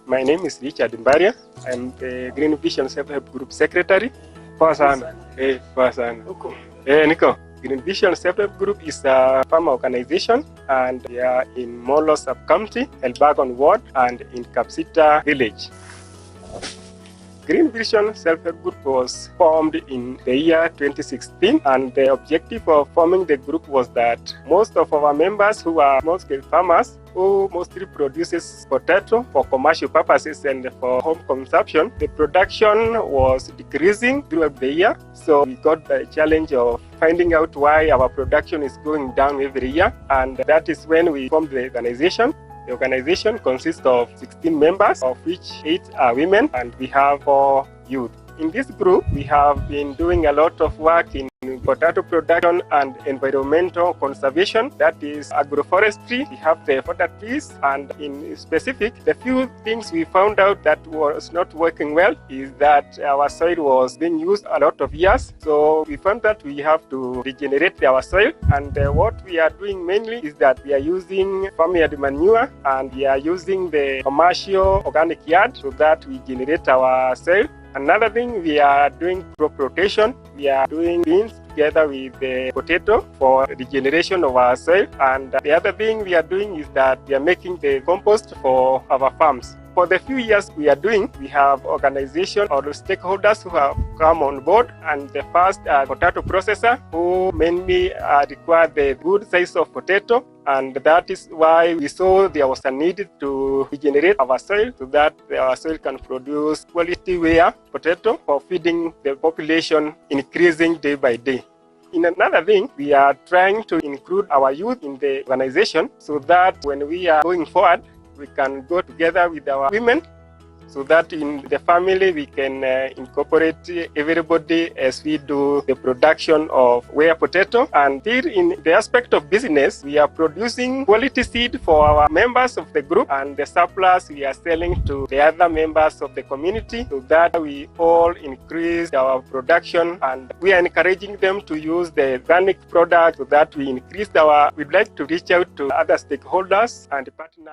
My name is Richard Mbaria. I'm the Green Vision Self-Help Group Secretary. Poa sana. Poa sana. Niko. Green Vision Self-Help Group is a farmer organization, and we are in Molo Sub-County, Elbagon Ward, and in Kapsita Village. Green Vision Self-Help Group was formed in the year 2016, and the objective of forming the group was that most of our members who are small-scale farmers who mostly produces potato for commercial purposes and for home consumption, the production was decreasing throughout the year. So we got the challenge of finding out why our production is going down every year, and that is when we formed the organization. The organization consists of 16 members, of which 8 are women, and we have 4 youth. In this group, we have been doing a lot of work in potato production and environmental conservation, that is agroforestry. We have the fodder trees, and in specific, the few things we found out that was not working well is that our soil was being used a lot of years. So we found that we have to regenerate our soil, and what we are doing mainly is that we are using farmyard manure, and we are using the commercial organic yard so that we generate our soil. Another thing, we are doing crop rotation. We are doing beans together with the potato for regeneration of our soil. And the other thing we are doing is that we are making the compost for our farms. For the few years we are doing, we have organization or stakeholders who have come on board, and the first potato processor who mainly require the good size of potato, and that is why we saw there was a need to regenerate our soil so that our soil can produce quality ware potato for feeding the population increasing day by day. In another thing, we are trying to include our youth in the organization so that when we are going forward, we can go together with our women so that in the family we can incorporate everybody as we do the production of ware potato. And here in the aspect of business, we are producing quality seed for our members of the group, and the surplus we are selling to the other members of the community so that we all increase our production, and we are encouraging them to use the organic product so that we increase we'd like to reach out to other stakeholders and partners.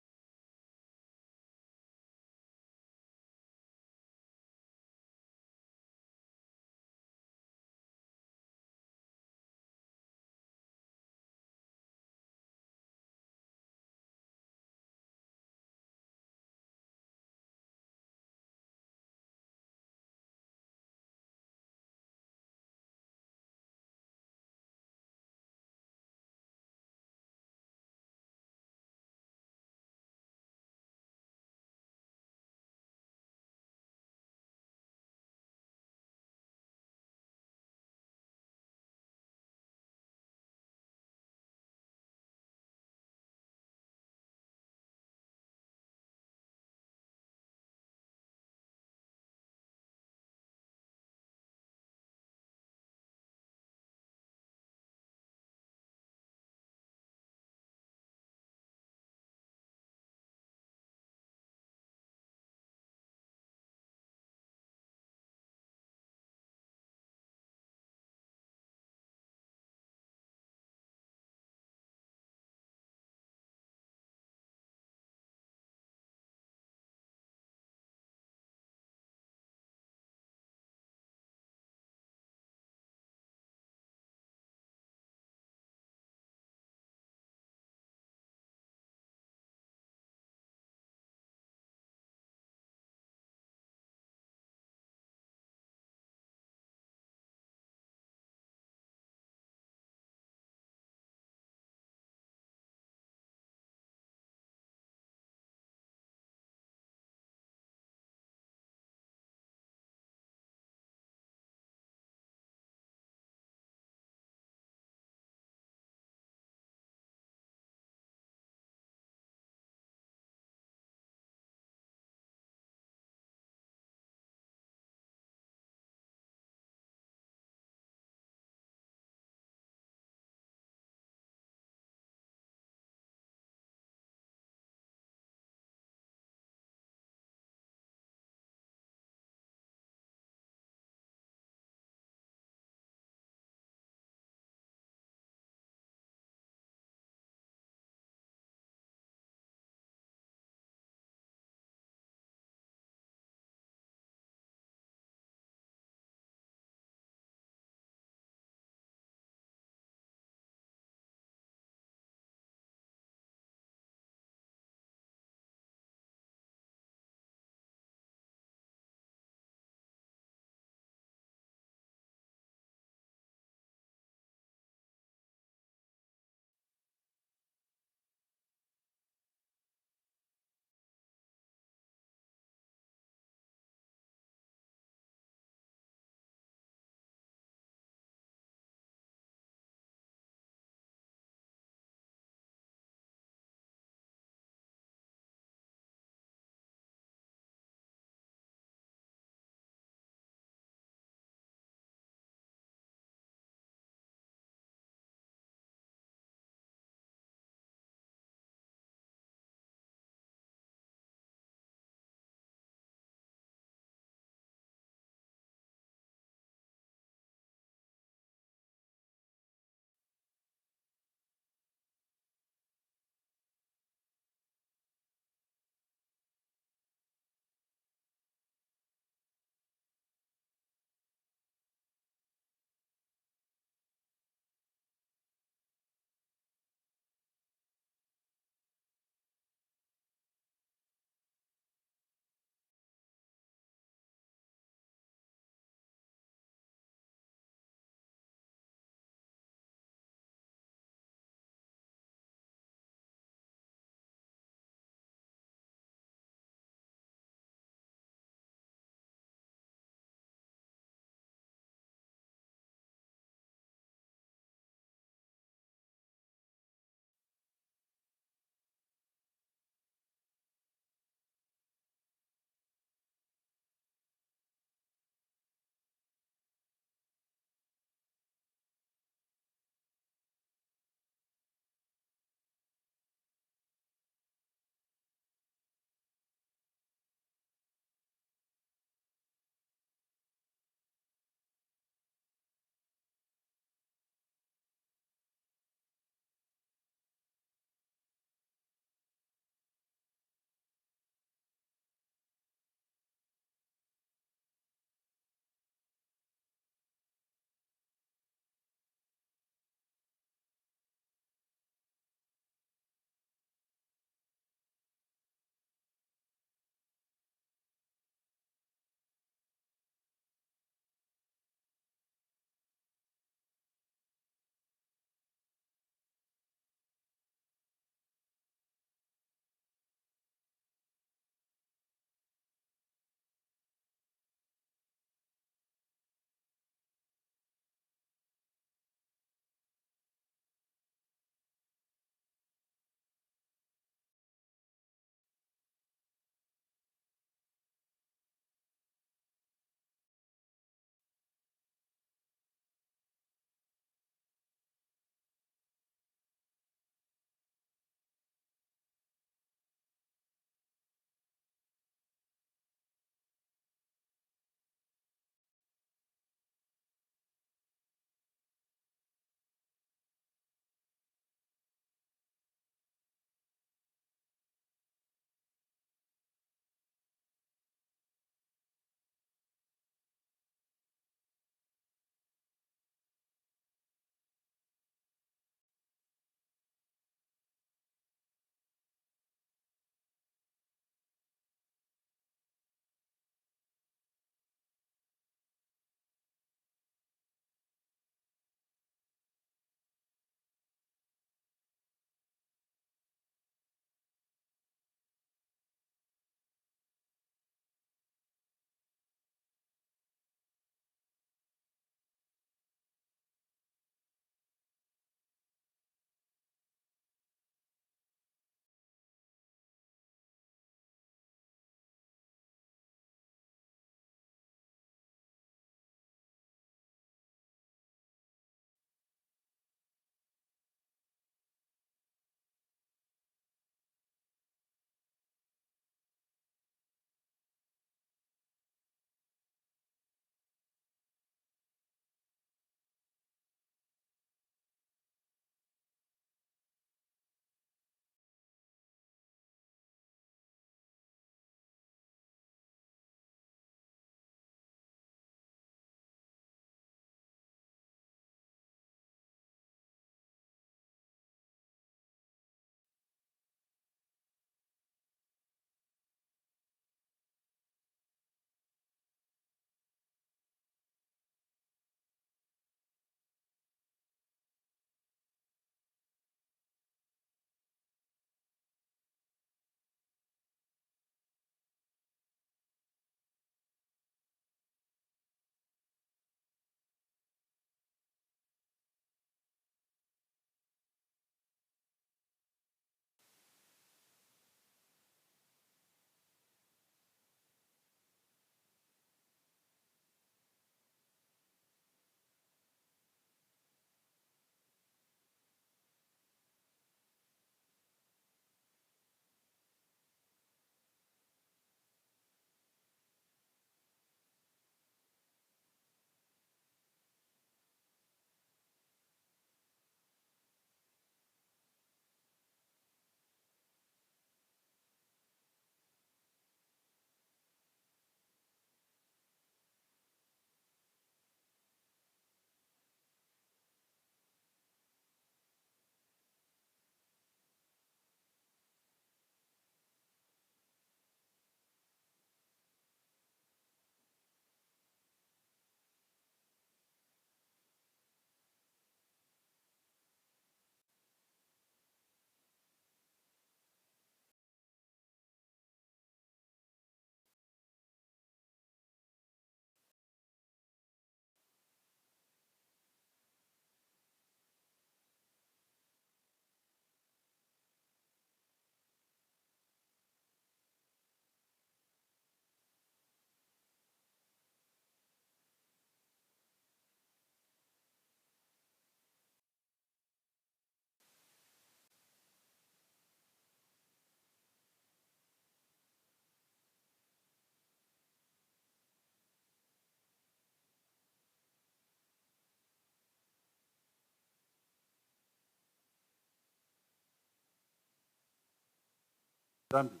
Zambia.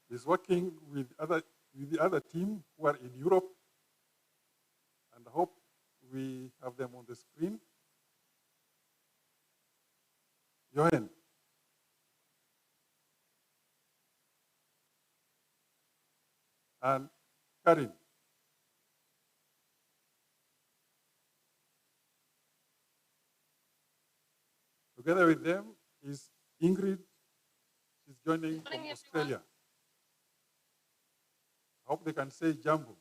He's working with the other team who are in Europe, and I hope we have them on the screen. Johan. And Karin. Together with them is Ingrid. She's joining from Australia. I hope they can say Jambo.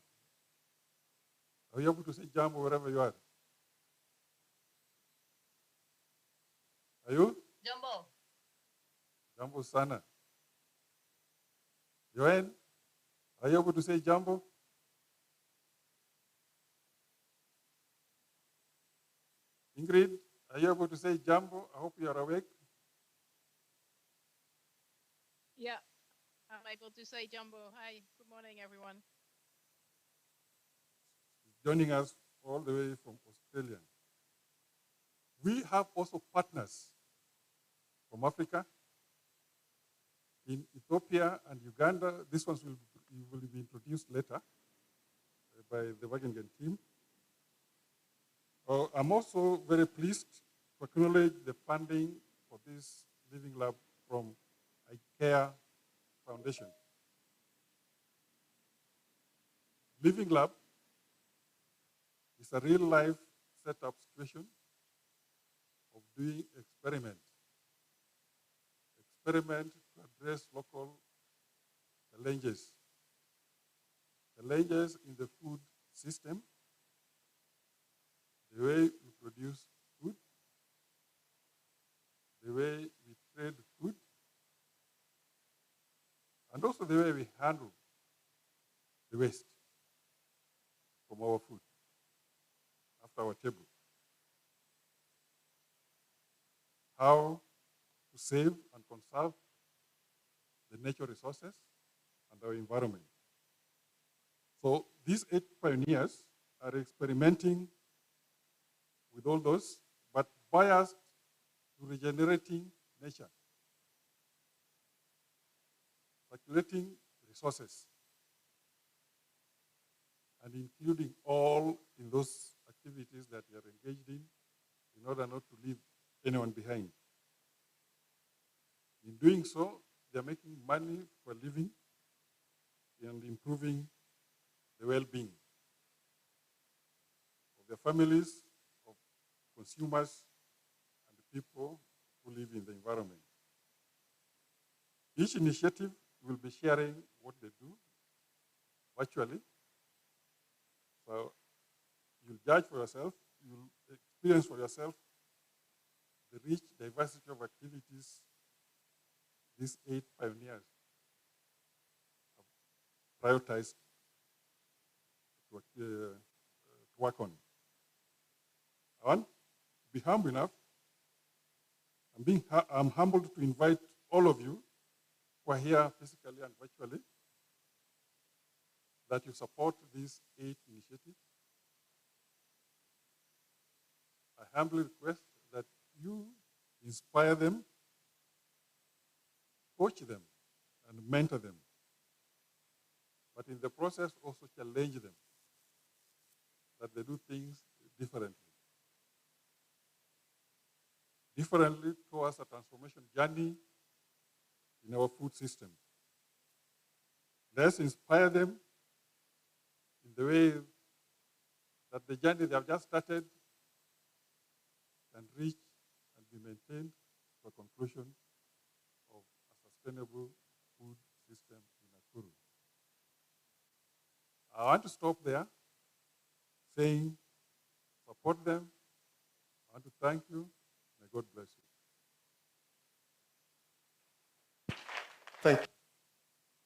Are you able to say Jambo wherever you are? Are you? Jambo. Jambo sana. Joanne, are you able to say Jambo? Ingrid, are you able to say Jambo? I hope you are awake. Yeah, I'm able to say Jambo. Hi, good morning, everyone. Joining us all the way from Australia. We have also partners from Africa, in Ethiopia and Uganda. These ones will be introduced later by the Wageningen team. I'm also very pleased to acknowledge the funding for this Living Lab from IKEA Foundation. Living Lab is a real-life setup situation of doing experiment to address local challenges in the food system, the way we produce food, the way we trade food, and also the way we handle the waste from our food after our table. How to save and conserve the natural resources and our environment. So these 8 pioneers are experimenting with all those, but biased to regenerating nature, circulating resources, and including all in those activities that they are engaged in order not to leave anyone behind. In doing so, they are making money for living and improving the well-being of their families, of consumers, and the people who live in the environment. Each initiative will be sharing what they do virtually. So you'll judge for yourself, you'll experience for yourself the rich diversity of activities these 8 pioneers have prioritized to work on. I want to be humble enough. I'm humbled to invite all of you who are here physically and virtually that you support these 8 initiatives. I humbly request that you inspire them, coach them, and mentor them. But in the process, also challenge them that they do things differently towards a transformation journey in our food system. Let's inspire them in the way that the journey they have just started can reach and be maintained to a conclusion of a sustainable food system in Nakuru. I want to stop there saying support them. I want to thank you. May God bless you. Thank you.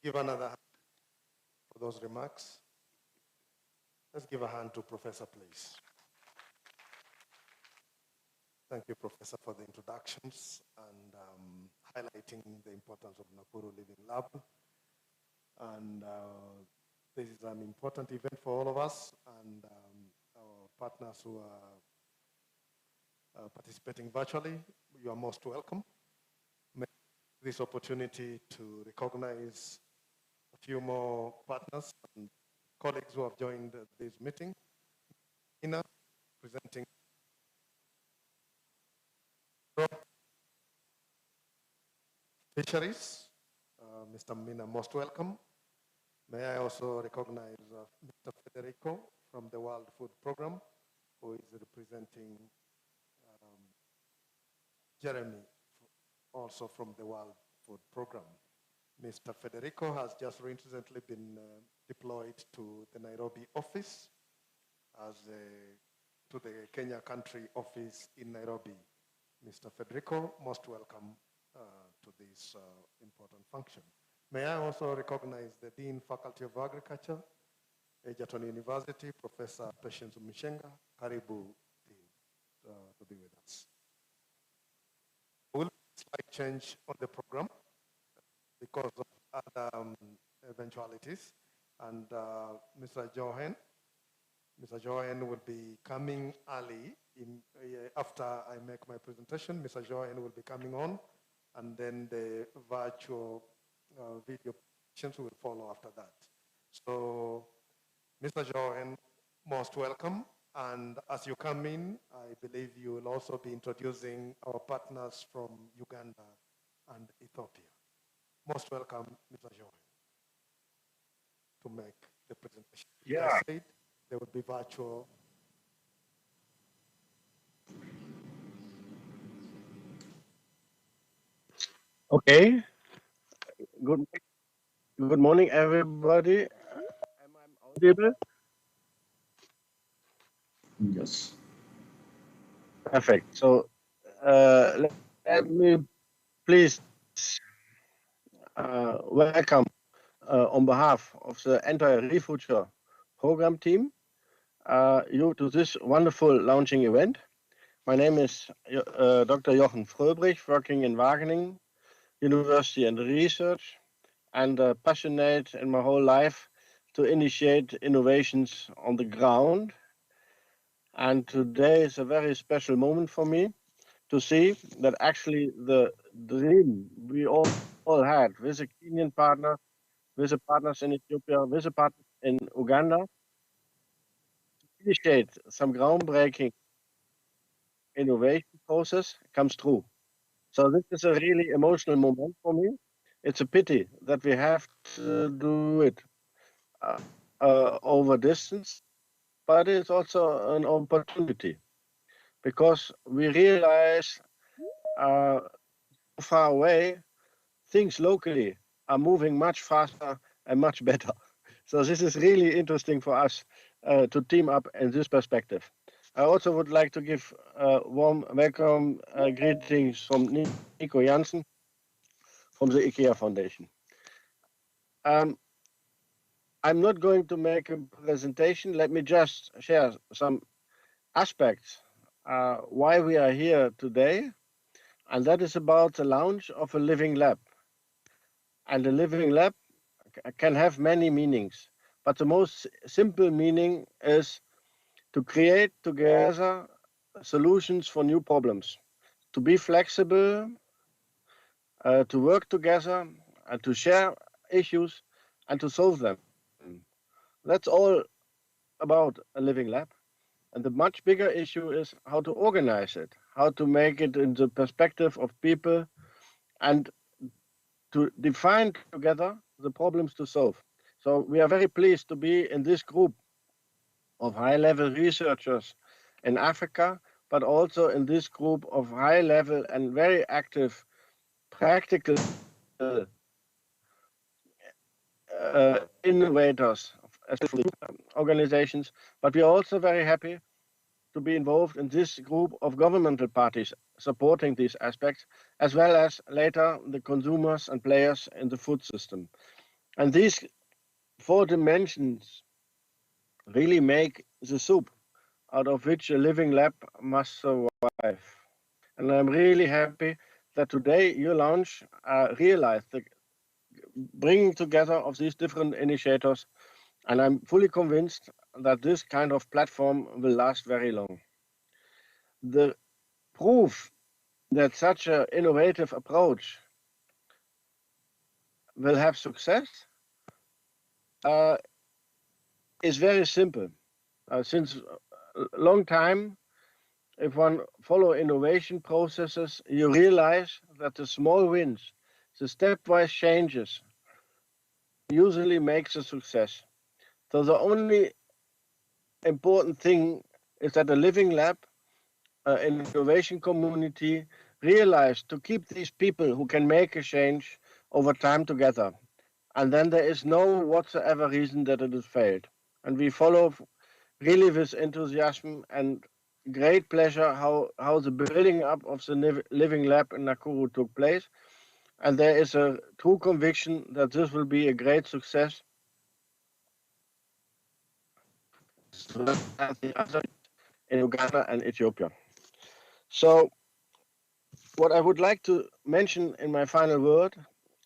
Give another hand for those remarks. Let's give a hand to Professor, please. Thank you, Professor, for the introductions and highlighting the importance of Nakuru Living Lab. And this is an important event for all of us and our partners who participating virtually, you are most welcome. May I take this opportunity to recognize a few more partners and colleagues who have joined this meeting. Ina, presenting Fisheries, Mr. Mina, most welcome. May I also recognize Mr. Federico from the World Food Program, who is representing Jeremy, also from the World Food Program. Mr. Federico has just recently been deployed to the Nairobi office to the Kenya country office in Nairobi. Mr. Federico, most welcome to this important function. May I also recognize the Dean, Faculty of Agriculture, Egerton University, Professor Patience Mishenga. Karibu, Dean, to be with us. We'll slight change on the program because of other eventualities. And Mr. Johan will be coming early after I make my presentation. Mr. Johan will be coming on, and then the virtual video presentations will follow after that. So, Mr. Johan, most welcome. And as you come in, I believe you will also be introducing our partners from Uganda and Ethiopia. Most welcome, Mr. Johan, to make the presentation. Yeah. As I said, there will be virtual. Okay. Good morning, everybody. Am I audible? Yes. Perfect. So let me please welcome on behalf of the entire ReFuture program team you to this wonderful launching event. My name is Dr. Jochen Fröbrich, working in Wageningen University and Research, and passionate in my whole life to initiate innovations on the ground. And today is a very special moment for me to see that actually the dream we all had with a Kenyan partner, with the partners in Ethiopia, with the partners in Uganda, initiate some groundbreaking innovation process comes true. So this is a really emotional moment for me. It's a pity that we have to do it over distance, but it's also an opportunity because we realize far away, things locally are moving much faster and much better. So this is really interesting for us to team up in this perspective. I also would like to give warm welcome greetings from Nico Jansen from the IKEA Foundation. I'm not going to make a presentation. Let me just share some aspects why we are here today, and that is about the launch of a living lab. And a living lab can have many meanings, but the most simple meaning is to create together solutions for new problems, to be flexible, to work together, and to share issues and to solve them. That's all about a living lab. And the much bigger issue is how to organize it, how to make it in the perspective of people and to define together the problems to solve. So we are very pleased to be in this group of high-level researchers in Africa, but also in this group of high-level and very active practical innovators, especially organizations. But we are also very happy to be involved in this group of governmental parties supporting these aspects, as well as later the consumers and players in the food system. And these four dimensions really make the soup out of which a living lab must survive. And I'm really happy that today you launch realized the bringing together of these different initiators. And I'm fully convinced that this kind of platform will last very long. The proof that such an innovative approach will have success is very simple. Since a long time, if one follow innovation processes, you realize that the small wins, the stepwise changes, usually makes a success. So the only important thing is that the Living Lab innovation community realize to keep these people who can make a change over time together. And then there is no whatsoever reason that it has failed. And we follow really with enthusiasm and great pleasure how the building up of the Living Lab in Nakuru took place. And there is a true conviction that this will be a great success as the other in Uganda and Ethiopia. So what I would like to mention in my final word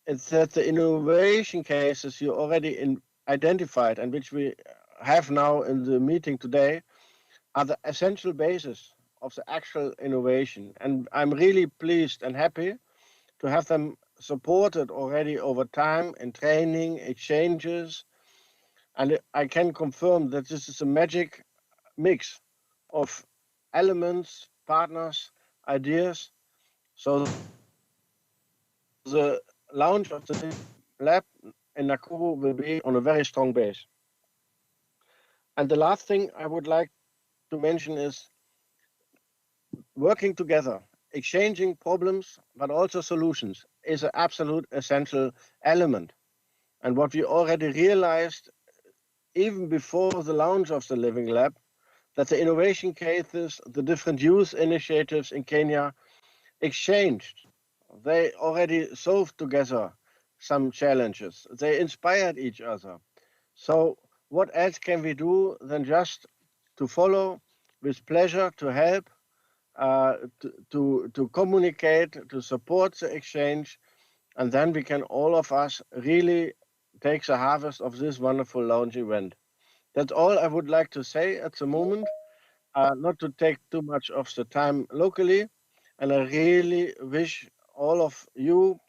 is that the innovation cases you already identified and which we have now in the meeting today are the essential basis of the actual innovation. And I'm really pleased and happy to have them supported already over time in training, exchanges. And I can confirm that this is a magic mix of elements, partners, ideas. So the launch of the lab in Nakuru will be on a very strong base. And the last thing I would like to mention is working together, exchanging problems, but also solutions is an absolute essential element. And what we already realized even before the launch of the Living Lab, that the innovation cases, the different youth initiatives in Kenya exchanged. They already solved together some challenges. They inspired each other. So what else can we do than just to follow with pleasure, to help, to communicate, to support the exchange, and then we can all of us really take the harvest of this wonderful launch event. That's all I would like to say at the moment, not to take too much of the time locally. And I really wish all of you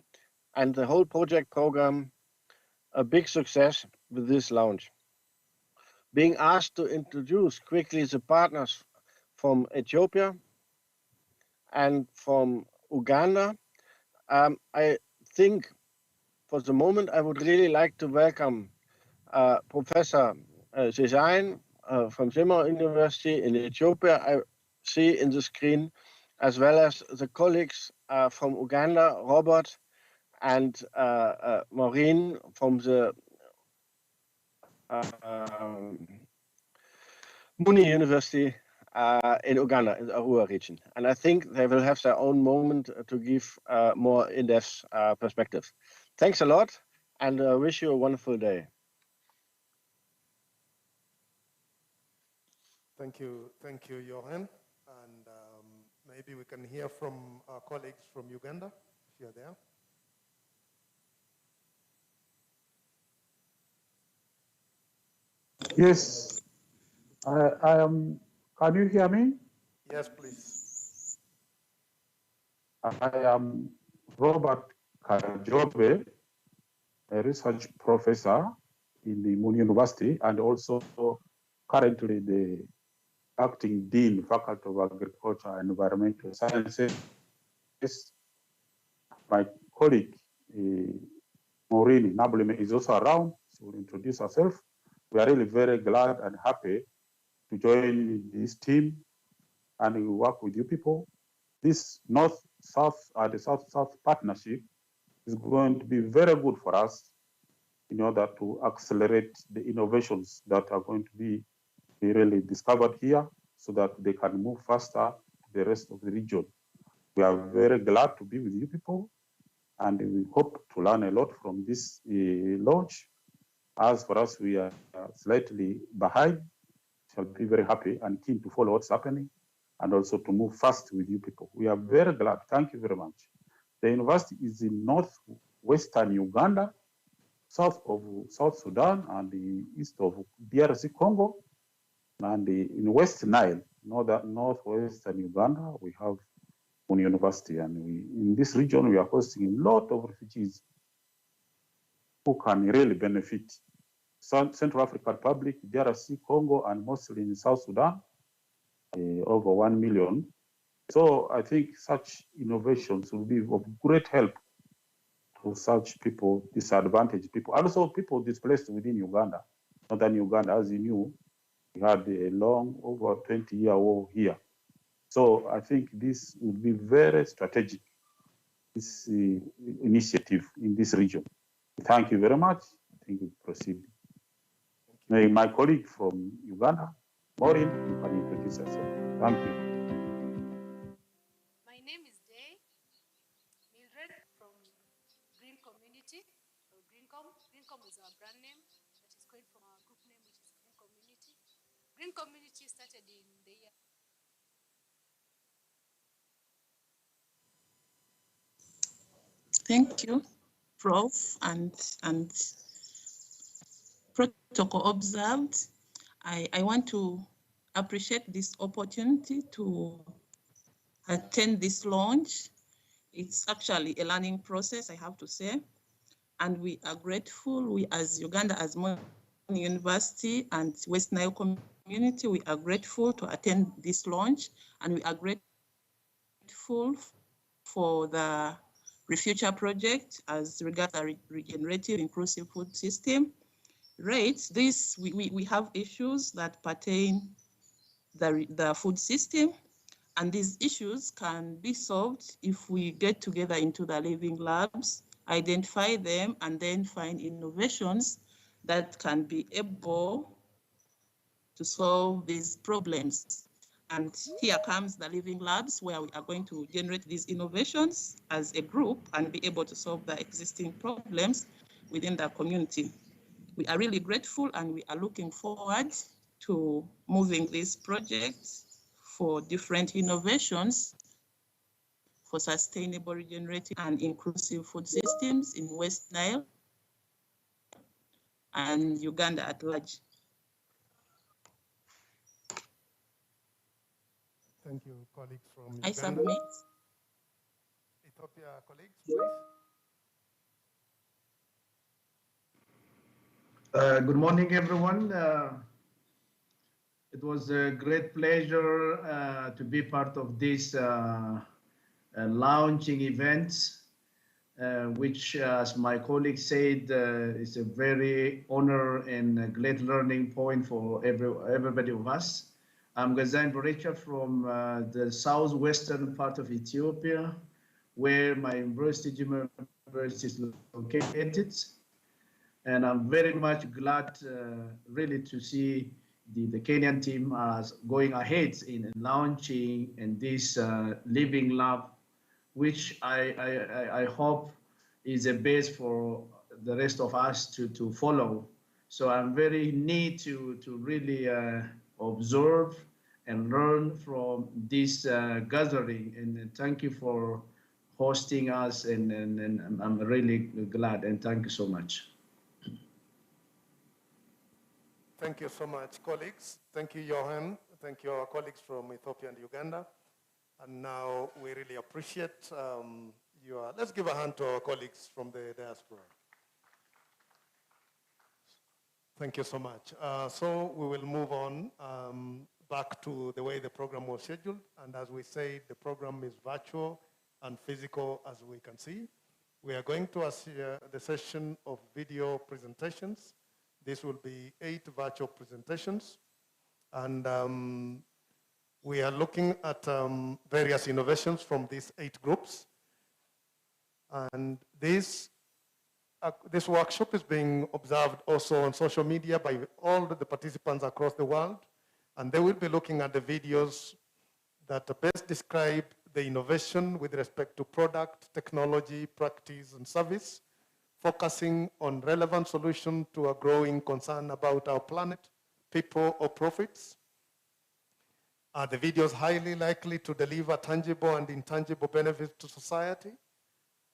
and the whole project program a big success with this launch. Being asked to introduce quickly the partners from Ethiopia and from Uganda, I think for the moment I would really like to welcome Professor Zezain from Zimmer University in Ethiopia, I see in the screen, as well as the colleagues from Uganda, Robert and Maureen from the Muni University in Uganda, in the Arua region. And I think they will have their own moment to give more in-depth perspective. Thanks a lot, and wish you a wonderful day. Thank you, Johan. And maybe we can hear from our colleagues from Uganda, if you're there. Yes, I am. Can you hear me? Yes, please. I am Robert Kajobe, a research professor in the Muni University and also currently the acting dean, Faculty of Agriculture and Environmental Sciences. My colleague, Maureen Nablime, is also around. She will introduce herself. We are really very glad and happy to join this team and we work with you people. This North-South the South-South partnership is going to be very good for us in order to accelerate the innovations that are going to be really discovered here so that they can move faster to the rest of the region. We are very glad to be with you people and we hope to learn a lot from this launch. As for us, we are slightly behind. Shall be very happy and keen to follow what's happening and also to move fast with you people. We are very glad. Thank you very much. The university is in northwestern Uganda, south of South Sudan and the east of DRC Congo, and in West Nile, northwestern Uganda, we have University. And in this region, we are hosting a lot of refugees who can really benefit. Central African Republic, DRC, Congo, and mostly in South Sudan, over 1 million. So I think such innovations will be of great help to such people, disadvantaged people, and also people displaced within Uganda. Northern Uganda, as you knew, we had a long, over 20-year war here. So I think this would be very strategic, this initiative in this region. Thank you very much. I think we proceed. My colleague from Uganda, Maureen, you can introduce yourself. Thank you. My name is Day Mildred from Green Community, or Greencom. Greencom is our brand name that is coined from our group name, which is Green Community. Green Community started in the year. Thank you, Prof. and protocol observed. I want to appreciate this opportunity to attend this launch. It's actually a learning process, I have to say. And we are grateful, we as Uganda, as Morning University and West Nile community, we are grateful to attend this launch, and we are grateful for the Refuture project as regards a regenerative inclusive food system. Right, we have issues that pertain the food system, and these issues can be solved if we get together into the living labs, identify them, and then find innovations that can be able to solve these problems. And here comes the living labs, where we are going to generate these innovations as a group and be able to solve the existing problems within the community. We are really grateful, and we are looking forward to moving this project for different innovations for sustainable, regenerative, and inclusive food systems in West Nile and Uganda at large. Thank you, colleagues from I Uganda. submit. Ethiopia colleagues, please. Good morning, everyone. It was a great pleasure to be part of this launching event, which, as my colleague said, is a very honor and a great learning point for everybody of us. I'm Gazain Borecha from the southwestern part of Ethiopia, where my university, Jimma University, is located. And I'm very much glad really to see the Kenyan team going ahead in launching in this living lab, which I hope is a base for the rest of us to follow. So I'm very neat to really observe and learn from this gathering. And thank you for hosting us, and I'm really glad, and thank you so much. Thank you so much, colleagues. Thank you, Johan. Thank you, our colleagues from Ethiopia and Uganda. And now we really appreciate let's give a hand to our colleagues from the diaspora. Thank you so much. So we will move on back to the way the program was scheduled. And as we say, the program is virtual and physical, as we can see. We are going to the session of video presentations. This will be 8 virtual presentations. And we are looking at various innovations from these 8 groups. And this workshop is being observed also on social media by all the participants across the world. And they will be looking at the videos that best describe the innovation with respect to product, technology, practice, and service, focusing on relevant solutions to a growing concern about our planet, people, or profits. Are the videos highly likely to deliver tangible and intangible benefits to society?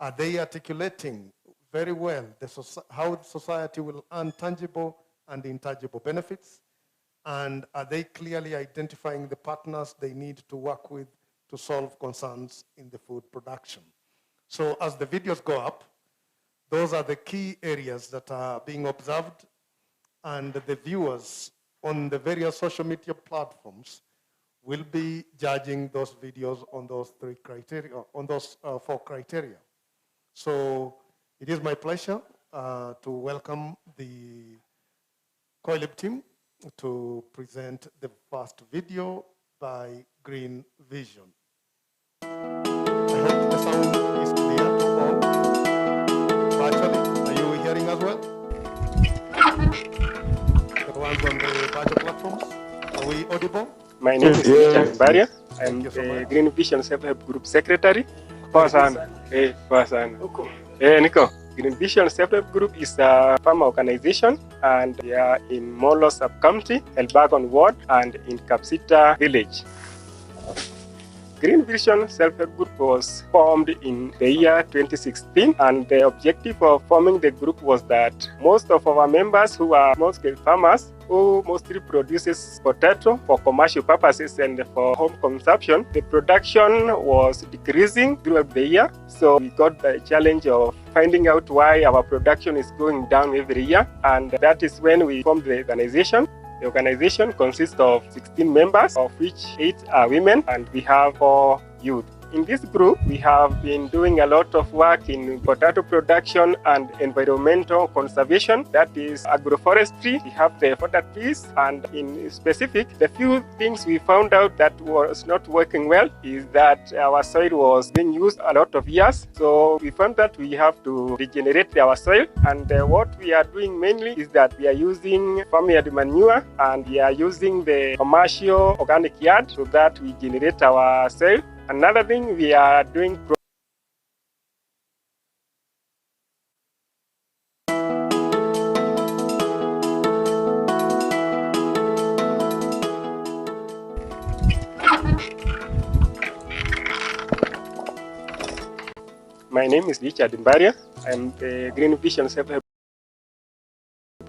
Are they articulating very well how society will earn tangible and intangible benefits? And are they clearly identifying the partners they need to work with to solve concerns in the food production. So as the videos go up, those are the key areas that are being observed, and the viewers on the various social media platforms will be judging those videos on those three criteria, on those 4 criteria. So it is my pleasure to welcome the COILIB team to present the first video by Green Vision. I hope the sound is clear to all. Virtually, are you hearing as well? The ones on the virtual platforms, are we audible? My name is Richard Baria. I'm Thank you so the much. Green Vision Self-Help Group Secretary. Nico. Green Vision Self-Help Group is a farmer organization, and we are in Molo Sub-County, Elbagon Ward, and in Kapsita Village. Green Vision Self-Help Group was formed in the year 2016, and the objective of forming the group was that most of our members who are small-scale farmers who mostly produces potato for commercial purposes and for home consumption, the production was decreasing throughout the year. So we got the challenge of finding out why our production is going down every year, and that is when we formed the organization. The organization consists of 16 members, of which 8 are women, and we have 4 youth. In this group, we have been doing a lot of work in potato production and environmental conservation, that is agroforestry. We have the fodder trees, and in specific, the few things we found out that was not working well is that our soil was being used a lot of years. So we found that we have to regenerate our soil, and what we are doing mainly is that we are using farmyard manure, and we are using the commercial organic yard so that we generate our soil. Another thing we are doing. My name is Richard Mbaria. I'm the Green Vision Self-Help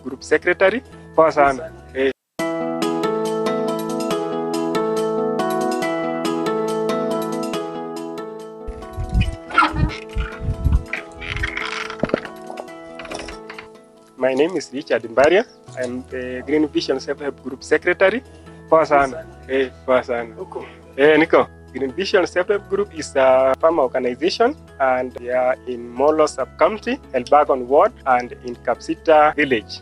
Group Secretary. My name is Richard Mbaria. I'm the Green Vision Self-Help Group Secretary. Nico. Green Vision Self-Help Group is a farmer organization, and we are in Molo Sub-County, Elbagon Ward, and in Kapsita Village.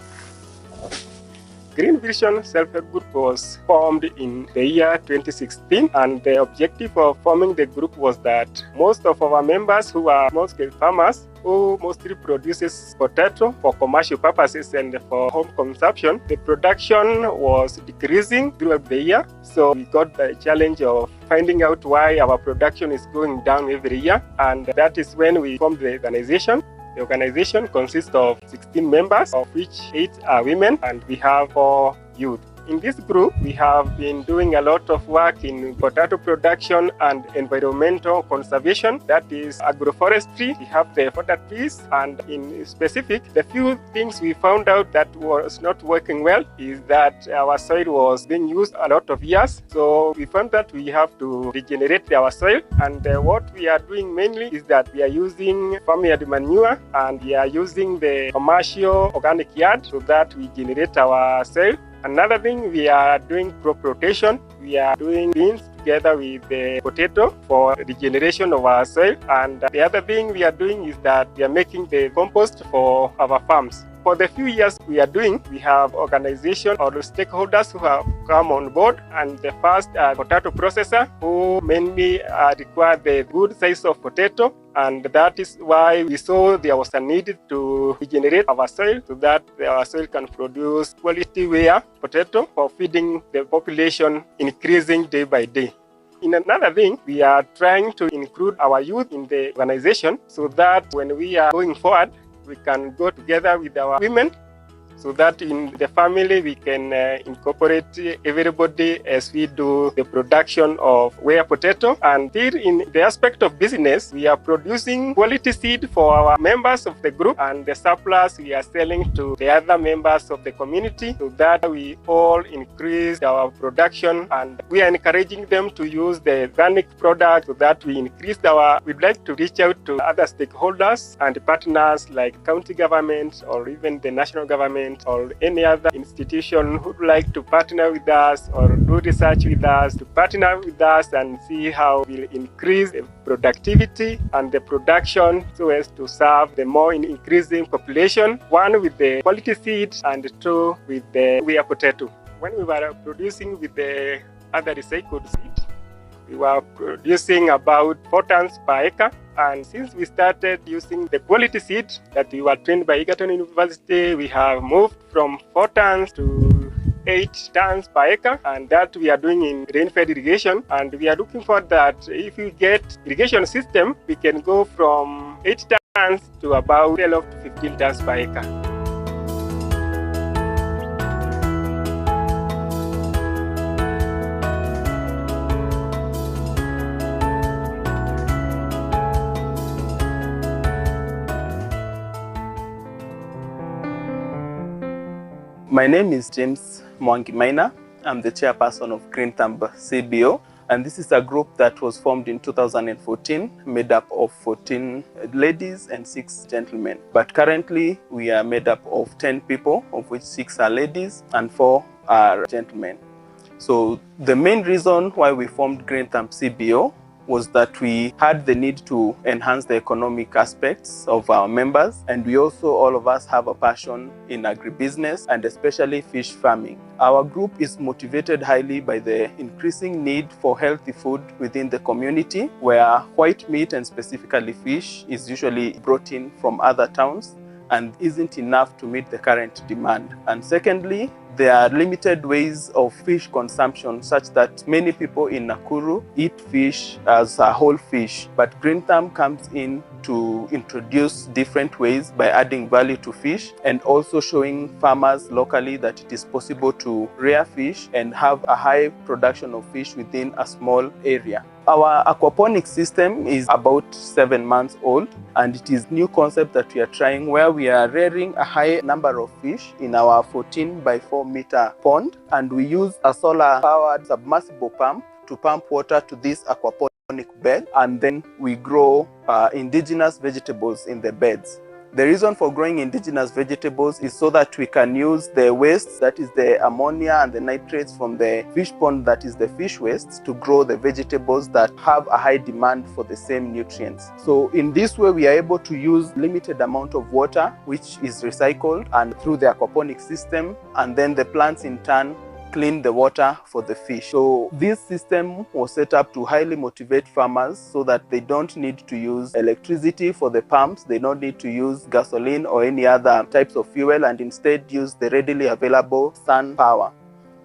Green Vision Self-Help Group was formed in the year 2016, and the objective of forming the group was that most of our members who are small-scale farmers who mostly produces potato for commercial purposes and for home consumption, the production was decreasing throughout the year. So we got the challenge of finding out why our production is going down every year, and that is when we formed the organization. The organization consists of 16 members, of which 8 are women, and we have 4 youth. In this group, we have been doing a lot of work in potato production and environmental conservation, that is agroforestry. We have the fodder trees, and in specific, the few things we found out that was not working well is that our soil was being used a lot of years. So we found that we have to regenerate our soil, and what we are doing mainly is that we are using farmyard manure, and we are using the commercial organic yard so that we generate our soil. Another thing, we are doing crop rotation. We are doing beans together with the potato for regeneration of our soil. And the other thing we are doing is that we are making the compost for our farms. For the few years we are doing, we have organizations or stakeholders who have come on board, and the first potato processor who mainly require the good size of potato, and that is why we saw there was a need to regenerate our soil so that our soil can produce quality ware potato for feeding the population increasing day by day. In another thing, we are trying to include our youth in the organization so that when we are going forward, we can go together with our women so that in the family we can incorporate everybody as we do the production of whey potato. And here in the aspect of business, we are producing quality seed for our members of the group, and the surplus we are selling to the other members of the community, so that we all increase our production, and we are encouraging them to use the organic product so that we increase we'd like to reach out to other stakeholders and partners like county government or even the national government or any other institution who would like to partner with us or do research with us, to partner with us and see how we'll increase the productivity and the production so as to serve the more increasing population, one with the quality seed and two with the whey potato. When we were producing with the other recycled seed, we were producing about 4 tons per acre. And since we started using the quality seed that we were trained by Egerton University, we have moved from 4 tons to 8 tons per acre, and that we are doing in rain-fed irrigation. And we are looking for that if we get irrigation system, we can go from 8 tons to about 12 to 15 tons per acre. My name is James Mwangi Maina. I'm the chairperson of Green Thumb CBO, and this is a group that was formed in 2014, made up of 14 ladies and 6 gentlemen. But currently, we are made up of 10 people, of which 6 are ladies and 4 are gentlemen. So the main reason why we formed Green Thumb CBO was that we had the need to enhance the economic aspects of our members, and we also, all of us, have a passion in agribusiness and especially fish farming. Our group is motivated highly by the increasing need for healthy food within the community, where white meat and specifically fish is usually brought in from other towns and isn't enough to meet the current demand. And secondly, there are limited ways of fish consumption such that many people in Nakuru eat fish as a whole fish. But Green Thumb comes in to introduce different ways by adding value to fish and also showing farmers locally that it is possible to rear fish and have a high production of fish within a small area. Our aquaponics system is about 7 months old, and it is a new concept that we are trying, where we are rearing a high number of fish in our 14 by 4 meter pond, and we use a solar powered submersible pump to pump water to this aquaponic bed, and then we grow indigenous vegetables in the beds. The reason for growing indigenous vegetables is so that we can use the waste, that is the ammonia and the nitrates from the fish pond, that is the fish wastes, to grow the vegetables that have a high demand for the same nutrients. So in this way, we are able to use limited amount of water, which is recycled and through the aquaponic system, and then the plants in turn clean the water for the fish. So this system was set up to highly motivate farmers so that they don't need to use electricity for the pumps, they don't need to use gasoline or any other types of fuel, and instead use the readily available sun power.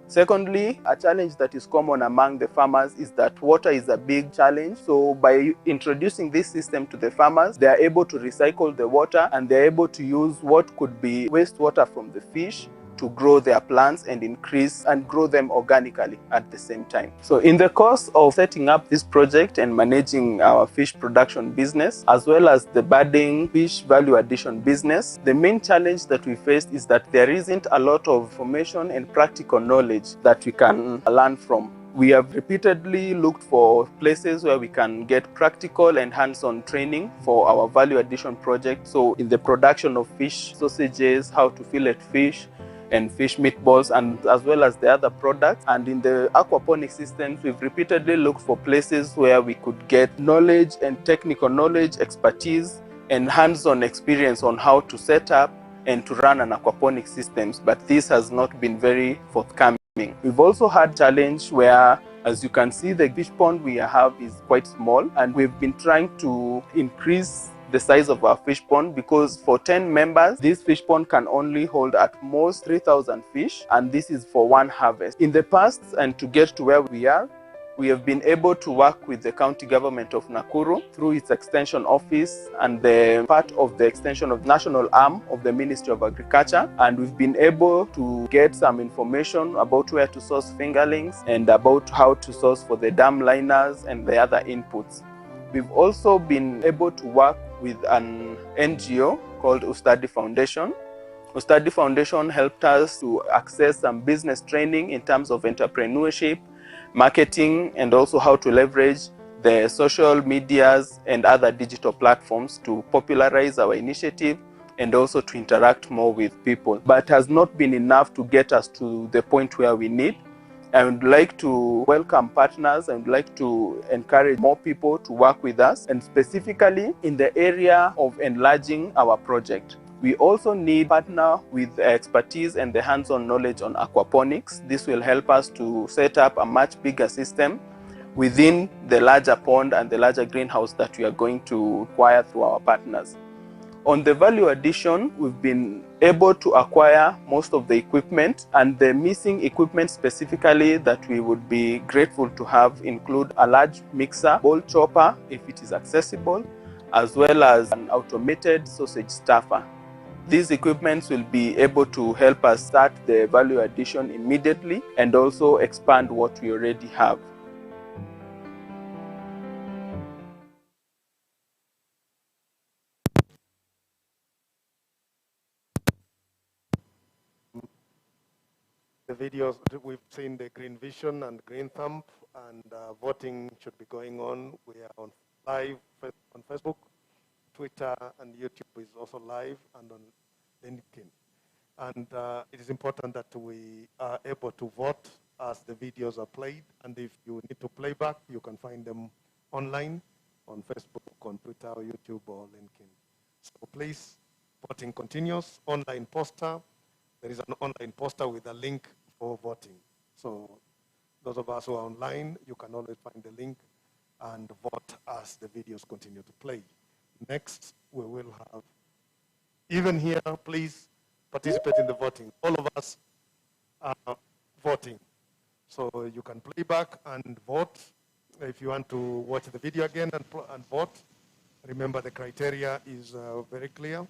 Secondly, a challenge that is common among the farmers is that water is a big challenge. So by introducing this system to the farmers, they are able to recycle the water and they are able to use what could be wastewater from the fish to grow their plants and increase and grow them organically at the same time. So in the course of setting up this project and managing our fish production business, as well as the budding fish value addition business, the main challenge that we faced is that there isn't a lot of information and practical knowledge that we can learn from. We have repeatedly looked for places where we can get practical and hands-on training for our value addition project. So in the production of fish sausages, how to fillet fish, and fish meatballs, and as well as the other products. And in the aquaponic systems, we've repeatedly looked for places where we could get knowledge and technical knowledge, expertise, and hands-on experience on how to set up and to run an aquaponic systems, but this has not been very forthcoming. We've also had challenge where, as you can see, the fish pond we have is quite small, and we've been trying to increase the size of our fish pond, because for 10 members, this fish pond can only hold at most 3,000 fish, and this is for one harvest. In the past, and to get to where we are, We have been able to work with the county government of Nakuru through its extension office and the part of the extension of national arm of the Ministry of Agriculture. And we've been able to get some information about where to source fingerlings and about how to source for the dam liners and the other inputs. We've also been able to work with an NGO called Ustadi Foundation. Ustadi Foundation helped us to access some business training in terms of entrepreneurship, marketing, and also how to leverage the social medias and other digital platforms to popularize our initiative and also to interact more with people. But has not been enough to get us to the point where we need. I would like to welcome partners and like to encourage more people to work with us, and specifically in the area of enlarging our project. We also need partner with expertise and the hands-on knowledge on aquaponics. This will help us to set up a much bigger system within the larger pond and the larger greenhouse that we are going to acquire through our partners. On the value addition, we've been able to acquire most of the equipment, and the missing equipment specifically that we would be grateful to have include a large mixer, bowl chopper if it is accessible, as well as an automated sausage stuffer. These equipments will be able to help us start the value addition immediately and also expand what we already have. The videos, we've seen the Green Vision and Green Thumb, and voting should be going on. We are on live on Facebook, Twitter, and YouTube is also live, and on LinkedIn. And it is important that we are able to vote as the videos are played. And if you need to play back, you can find them online on Facebook, on Twitter, or YouTube, or LinkedIn. So please, voting continues. Online poster. There is an online poster with a link for voting. So those of us who are online, you can always find the link and vote as the videos continue to play. Next, we will have, even here, please participate in the voting. All of us are voting. So you can play back and vote. If you want to watch the video again and vote, remember the criteria is very clear.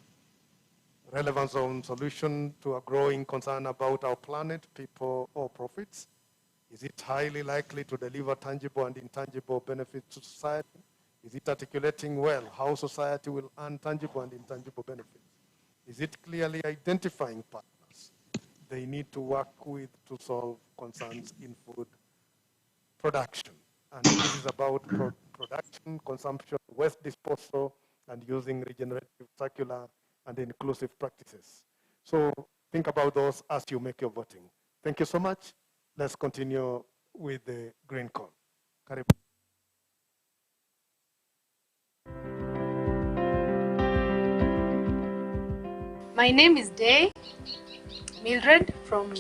Relevant zone solution to a growing concern about our planet, people, or profits. Is it highly likely to deliver tangible and intangible benefits to society? Is it articulating well how society will earn tangible and intangible benefits? Is it clearly identifying partners they need to work with to solve concerns in food production? And this is about production, consumption, waste disposal, and using regenerative, circular, and inclusive practices. So think about those as you make your voting. Thank you so much. Let's continue with the green call. Karibu. My name is Day Mildred from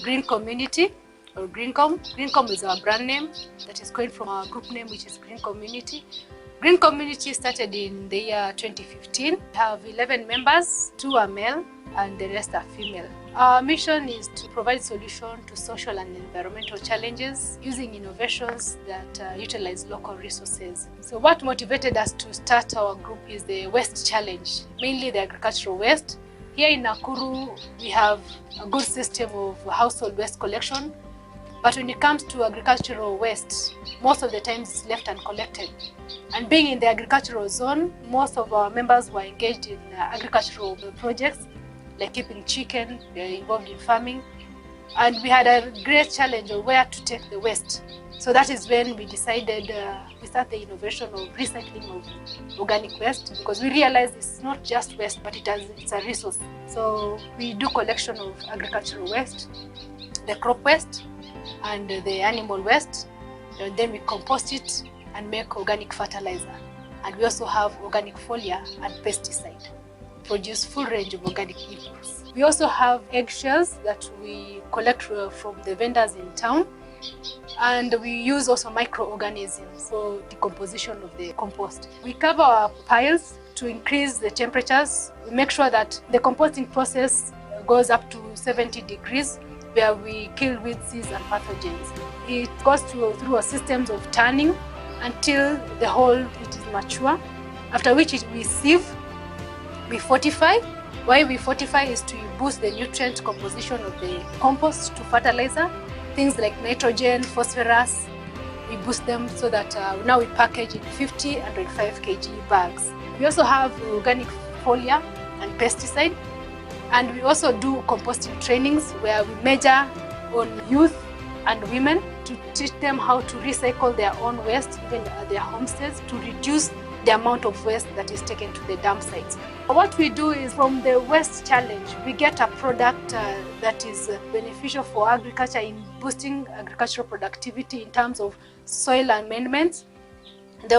Green Community, or Greencom. Greencom is our brand name that is coined from our group name, which is Green Community. Green Community started in the year 2015. We have 11 members, 2 are male and the rest are female. Our mission is to provide solutions to social and environmental challenges using innovations that utilize local resources. So what motivated us to start our group is the waste challenge, mainly the agricultural waste. Here in Nakuru, we have a good system of household waste collection, but when it comes to agricultural waste, most of the times it's left uncollected. And being in the agricultural zone, most of our members were engaged in agricultural projects, like keeping chicken, we are involved in farming. And we had a great challenge of where to take the waste. So that is when we decided we start the innovation of recycling of organic waste, because we realized it's not just waste, but it's a resource. So we do collection of agricultural waste, the crop waste, and the animal waste. And then we compost it and make organic fertilizer. And we also have organic foliar and pesticide. Produce full range of organic inputs. We also have eggshells that we collect from the vendors in town, and we use also microorganisms for decomposition of the compost. We cover our piles to increase the temperatures. We make sure that the composting process goes up to 70 degrees where we kill weeds, seeds, and pathogens. It goes through a systems of turning until the whole it is mature, after which we sieve, we fortify. Why we fortify is to boost the nutrient composition of the compost to fertilizer. Things like nitrogen, phosphorus, we boost them so that now we package in 50 and 25 kg bags. We also have organic foliar and pesticide. And we also do composting trainings where we measure on youth and women to teach them how to recycle their own waste, even at their homesteads, to reduce the amount of waste that is taken to the dump sites. What we do is, from the waste challenge, we get a product that is beneficial for agriculture in boosting agricultural productivity in terms of soil amendments. The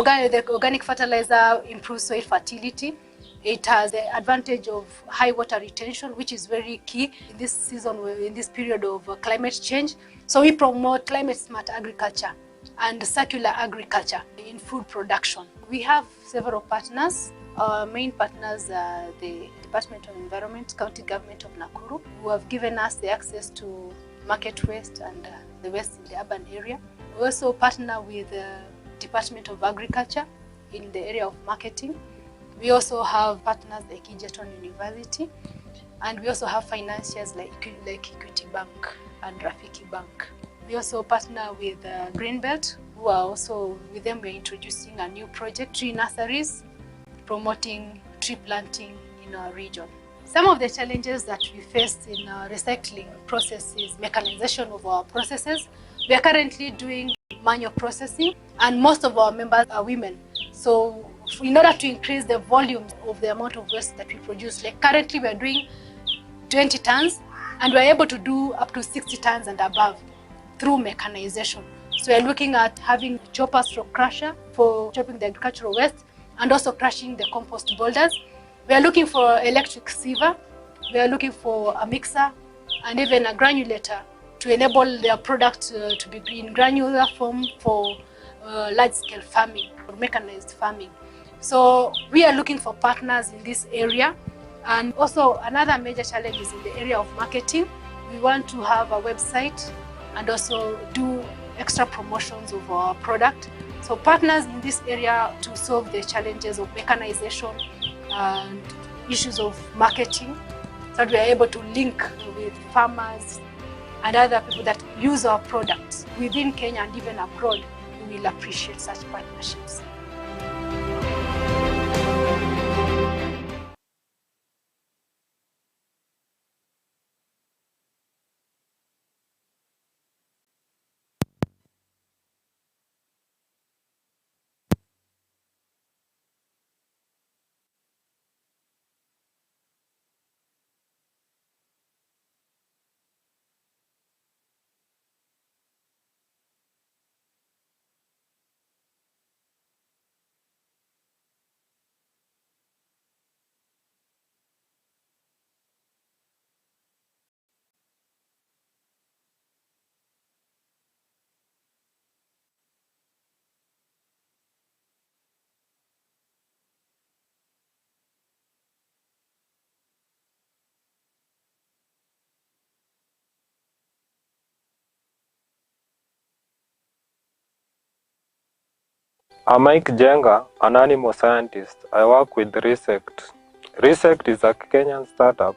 organic fertilizer improves soil fertility. It has the advantage of high water retention, which is very key in this season, in this period of climate change. So we promote climate smart agriculture and circular agriculture in food production. We have several partners. Our main partners are the Department of Environment, County Government of Nakuru, who have given us the access to market waste and the waste in the urban area. We also partner with the Department of Agriculture in the area of marketing. We also have partners like Egerton University, and we also have financiers like Equity Bank and Rafiki Bank. We also partner with Greenbelt, who are also, with them we're introducing a new project, tree nurseries, promoting tree planting in our region. Some of the challenges that we face in our recycling process is mechanization of our processes. We are currently doing manual processing, and most of our members are women. So in order to increase the volume of the amount of waste that we produce, like currently we are doing 20 tons, and we are able to do up to 60 tons and above through mechanization. So we are looking at having choppers or crusher for chopping the agricultural waste and also crushing the compost boulders. We are looking for electric siever. We are looking for a mixer and even a granulator to enable their product to be in granular form for large-scale farming or mechanized farming. So we are looking for partners in this area. And also another major challenge is in the area of marketing. We want to have a website and also do extra promotions of our product. So partners in this area to solve the challenges of mechanization and issues of marketing, so that we are able to link with farmers and other people that use our products within Kenya and even abroad. We will appreciate such partnerships. I'm Mike Jenga, an animal scientist. I work with Resect. Resect is a Kenyan startup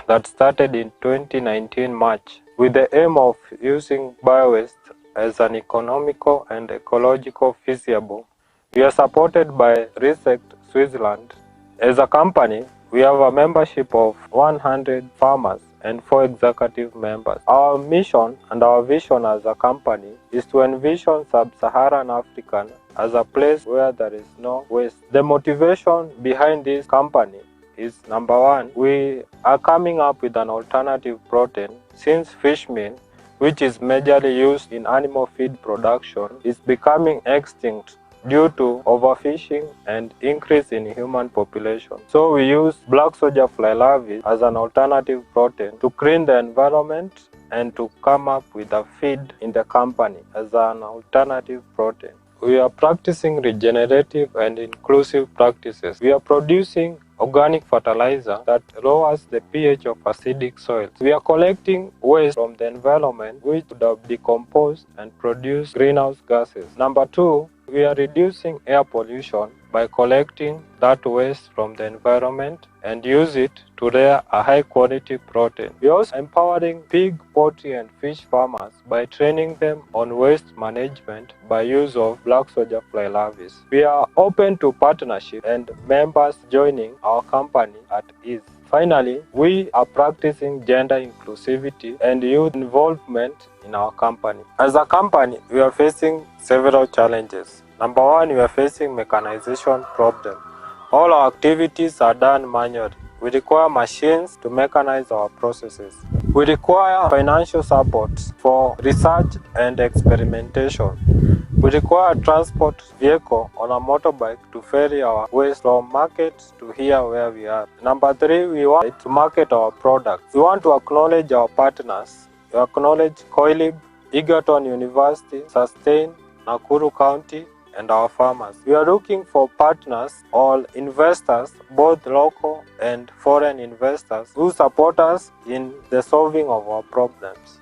that started in 2019 March with the aim of using biowaste as an economical and ecological feasible. We are supported by Resect Switzerland. As a company, we have a membership of 100 farmers and 4 executive members. Our mission and our vision as a company is to envision sub-Saharan Africa as a place where there is no waste. The motivation behind this company is, number one, we are coming up with an alternative protein since fish meal, which is majorly used in animal feed production, is becoming extinct due to overfishing and increase in human population. So we use black soldier fly larvae as an alternative protein to clean the environment and to come up with a feed in the company as an alternative protein. We are practicing regenerative and inclusive practices. We are producing organic fertilizer that lowers the pH of acidic soils. We are collecting waste from the environment which would have decomposed and produce greenhouse gases. Number 2, we are reducing air pollution by collecting that waste from the environment and use it to rear a high-quality protein. We are also empowering pig, poultry, and fish farmers by training them on waste management by use of black soldier fly larvae. We are open to partnership and members joining our company at ease. Finally, we are practicing gender inclusivity and youth involvement in our company. As a company, we are facing several challenges. Number 1, we are facing mechanization problem. All our activities are done manually. We require machines to mechanize our processes. We require financial support for research and experimentation. We require a transport vehicle on a motorbike to ferry our waste from market to here where we are. Number 3, we want to market our products. We want to acknowledge our partners. We acknowledge Koilib, Egerton University, Sustain, Nakuru County, and our farmers. We are looking for partners or investors, both local and foreign investors, who support us in the solving of our problems.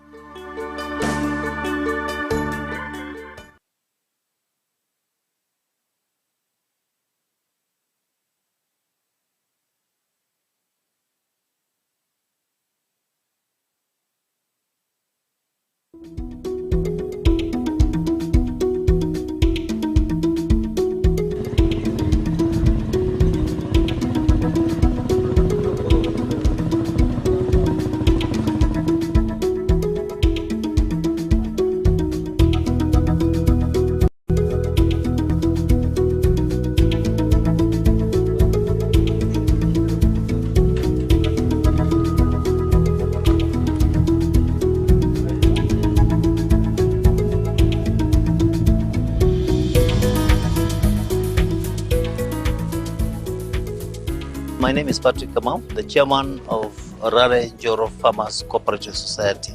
My name is Patrick Kamau, the chairman of Rare Joro Farmers Cooperative Society,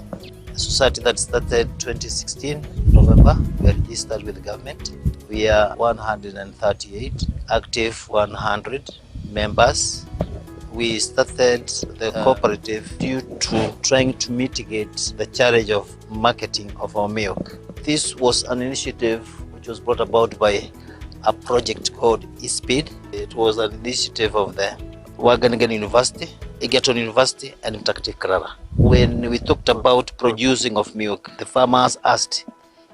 a society that started 2016 November. We are registered with the government. We are 138, active 100 members. We started the cooperative due to trying to mitigate the challenge of marketing of our milk. This was an initiative which was brought about by a project called eSpeed. It was an initiative of the Wageningen University, Egerton University, and Mtakatifu Clara. When we talked about producing of milk, the farmers asked,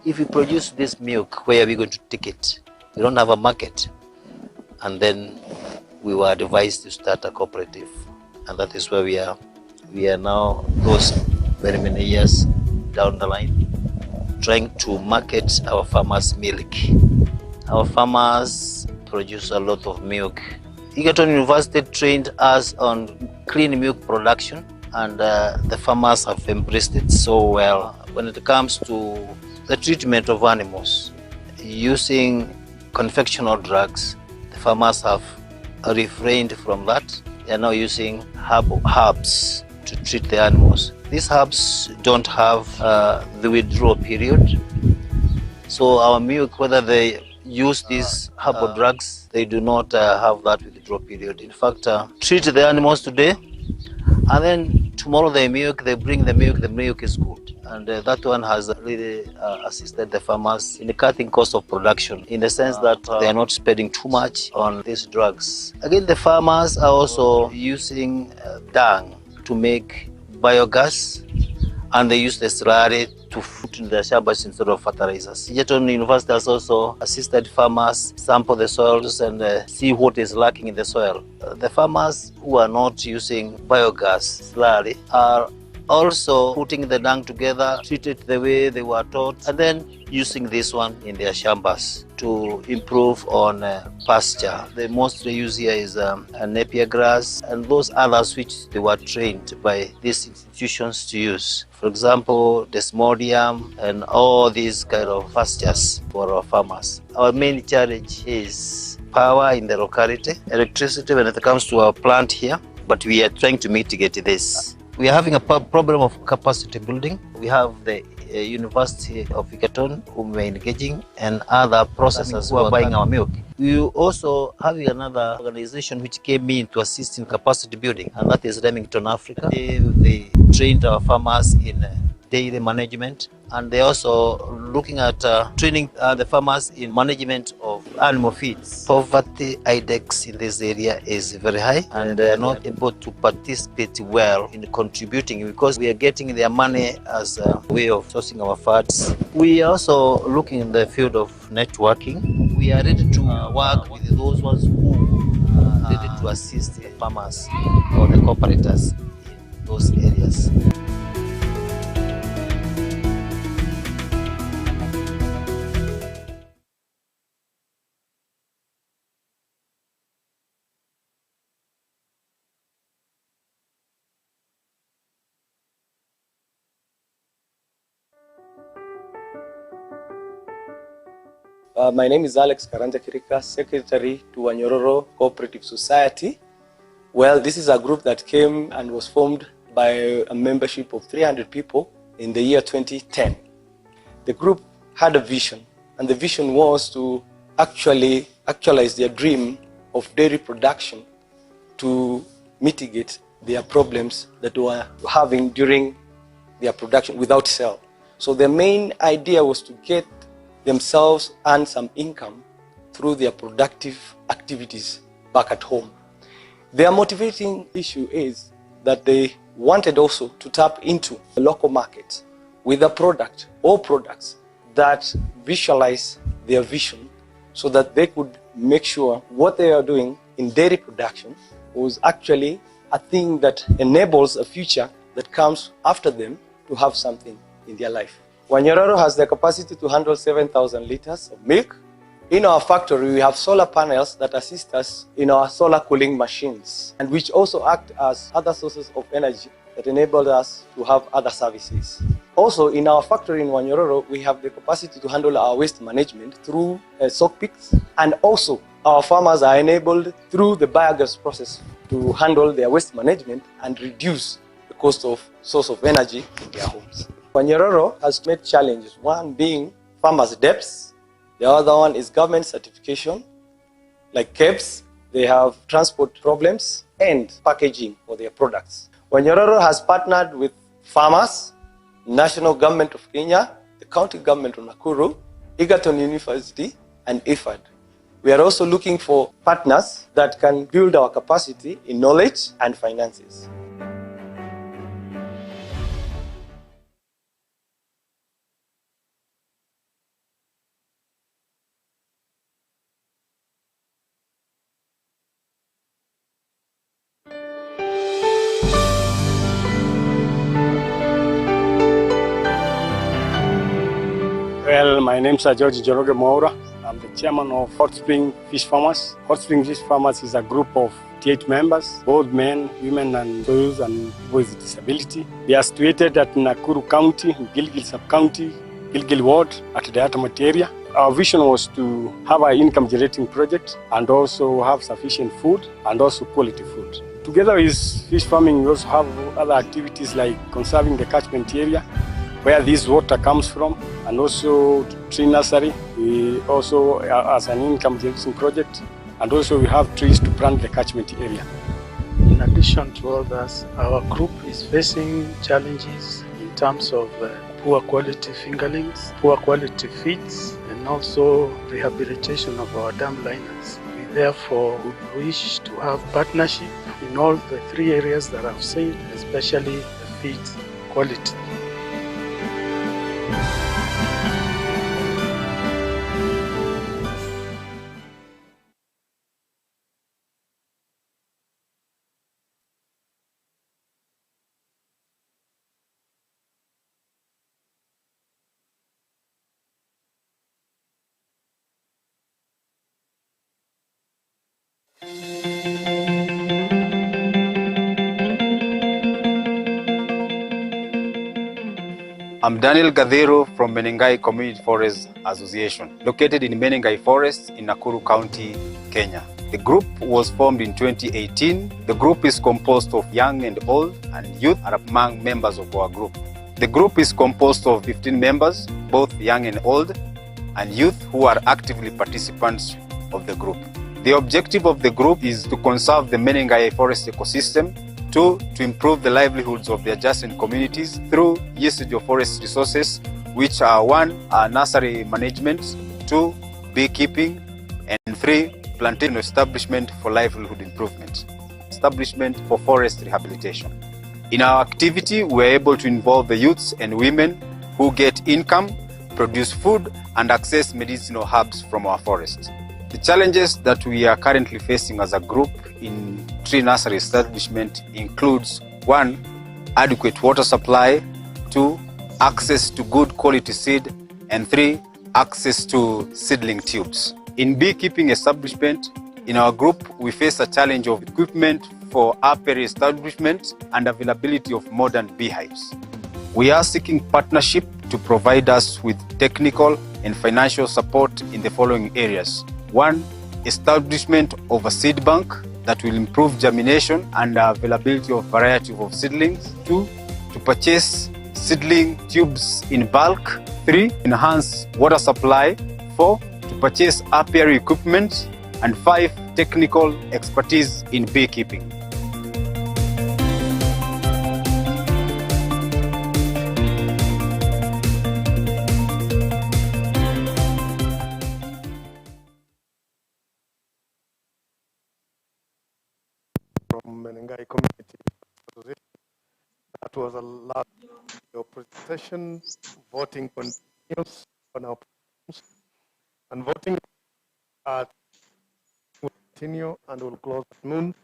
if we produce this milk, where are we going to take it? We don't have a market. And then we were advised to start a cooperative. And that is where we are. We are now, those very many years down the line, trying to market our farmers' milk. Our farmers produce a lot of milk. Egerton University trained us on clean milk production, and the farmers have embraced it so well. When it comes to the treatment of animals, using conventional drugs, the farmers have refrained from that. They are now using herbs to treat the animals. These herbs don't have the withdrawal period. So our milk, whether they use these herbal drugs, they do not have that withdrawal period. In fact, treat the animals today, and then tomorrow they bring the milk is good. And that one has really assisted the farmers in the cutting cost of production, in the sense that they are not spending too much on these drugs. Again, the farmers are also using dung to make biogas, and they use the slurry to put in their shambas instead of fertilizers. Egerton University has also assisted farmers sample the soils and see what is lacking in the soil. The farmers who are not using biogas slurry are also putting the dung together, treat it the way they were taught, and then using this one in their shambas to improve on pasture. The most they use here is napier grass and those others which they were trained by these institutions to use. For example, desmodium and all these kind of pastures for our farmers. Our main challenge is power in the locality, electricity when it comes to our plant here, but we are trying to mitigate this. We are having a problem of capacity building. We have the University of Egerton, whom we are engaging, and other processors who are buying our milk. We also having another organization which came in to assist in capacity building, and that is Remington Africa. They trained our farmers in dairy management, and they're also looking at training the farmers in management of animal feeds. Poverty index in this area is very high, and they are not able to participate well in contributing because we are getting their money as a way of sourcing our funds. We are also looking in the field of networking. We are ready to work with those ones who are ready to assist the farmers or the cooperators in those areas. My name is Alex Karanja Kirika, Secretary to Wanyororo Cooperative Society. Well, this is a group that came and was formed by a membership of 300 people in the year 2010. The group had a vision, and the vision was to actualize their dream of dairy production to mitigate their problems that they were having during their production without sale. So their main idea was to get themselves earn some income through their productive activities back at home. Their motivating issue is that they wanted also to tap into the local market with a product or products that visualize their vision so that they could make sure what they are doing in dairy production was actually a thing that enables a future that comes after them to have something in their life. Wanyororo has the capacity to handle 7,000 liters of milk. In our factory, we have solar panels that assist us in our solar cooling machines, and which also act as other sources of energy that enable us to have other services. Also, in our factory in Wanyororo, we have the capacity to handle our waste management through soak pits, and also our farmers are enabled through the biogas process to handle their waste management and reduce the cost of source of energy in their homes. Wanyororo has met challenges, one being farmers' debts, the other one is government certification, like KEBS, they have transport problems, and packaging for their products. Wanyororo has partnered with farmers, National Government of Kenya, the County Government of Nakuru, Egerton University, and IFAD. We are also looking for partners that can build our capacity in knowledge and finances. Well, my name is George Joroge Moura. I'm the chairman of Hot Spring Fish Farmers. Hot Spring Fish Farmers is a group of 8 members, both men, women, and those and people with disability. They are situated at Nakuru County, Gilgil Sub-County, Gilgil Ward, at the Atamat area. Our vision was to have an income-generating project and also have sufficient food and also quality food. Together with fish farming, we also have other activities like conserving the catchment area, where this water comes from, and also tree nursery. We also, as an income generating project, and also we have trees to plant the catchment area. In addition to all this, our group is facing challenges in terms of poor quality fingerlings, poor quality feeds, and also rehabilitation of our dam liners. We therefore would wish to have partnership in all the 3 areas that I've said, especially the feed quality. I'm Daniel Gadhero from Menengai Community Forest Association, located in Menengai Forest in Nakuru County, Kenya. The group was formed in 2018. The group is composed of young and old, and youth are among members of our group. The group is composed of 15 members, both young and old, and youth who are actively participants of the group. The objective of the group is to conserve the Menengai forest ecosystem, two, to improve the livelihoods of the adjacent communities through usage of forest resources, which are one, nursery management, two, beekeeping, and three, plantation establishment for livelihood improvement, establishment for forest rehabilitation. In our activity, we are able to involve the youths and women who get income, produce food, and access medicinal herbs from our forests. The challenges that we are currently facing as a group in tree nursery establishment includes one, adequate water supply, two, access to good quality seed, and three, access to seedling tubes. In beekeeping establishment, in our group, we face a challenge of equipment for apiary establishment and availability of modern beehives. We are seeking partnership to provide us with technical and financial support in the following areas. One, establishment of a seed bank that will improve germination and availability of variety of seedlings. Two, to purchase seedling tubes in bulk. Three, enhance water supply. Four, to purchase apiary equipment. And five, technical expertise in beekeeping. From Menengai Community Association. That was a lot of your presentation. Voting continues on our programs. And voting will continue and will close at noon.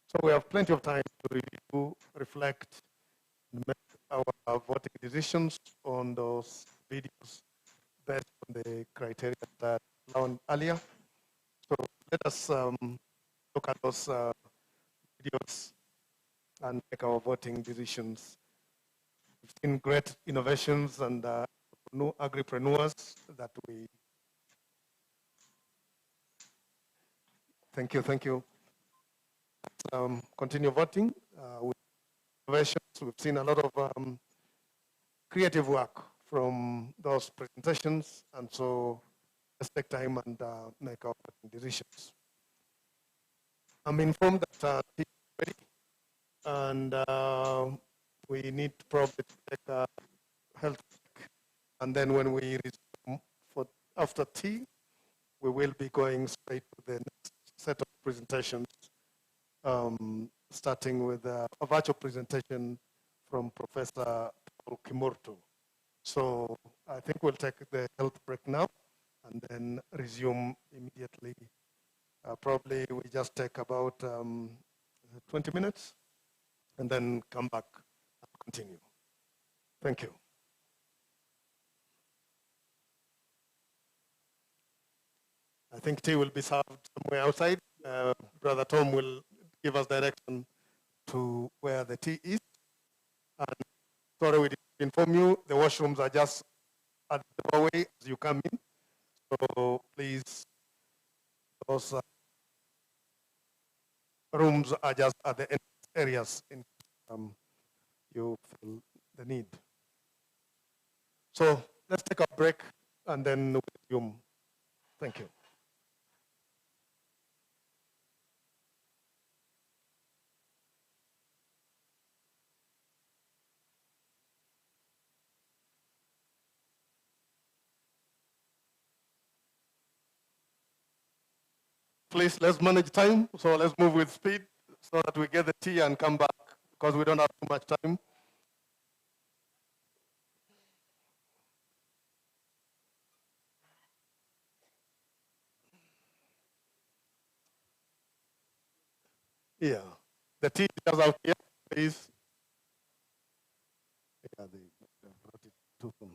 So we have plenty of time to review, reflect, and make our voting decisions on those videos based on the criteria that I outlined earlier. So let us look at those videos and make our voting decisions. We've seen great innovations and new agripreneurs that we. Thank you. Continue voting with innovations. We've seen a lot of creative work from those presentations, and so let's take time and make our voting decisions. I'm informed that it's ready, and we need to probably take a health break, and then when we resume after tea, we will be going straight to the next set of presentations, starting with a virtual presentation from Professor Paul Kimurtu. So I think we'll take the health break now and then resume immediately. Probably we just take about 20 minutes and then come back and continue. Thank you. I think tea will be served somewhere outside. Brother Tom will give us direction to where the tea is. And sorry we didn't inform you, the washrooms are just at the doorway as you come in. So please, those rooms are just at the end areas in you feel the need. So let's take a break and then we'll resume. Thank you. Please, let's manage time. So let's move with speed so that we get the tea and come back because we don't have too much time. Yeah. The tea is out here, please. Yeah, they brought it to them.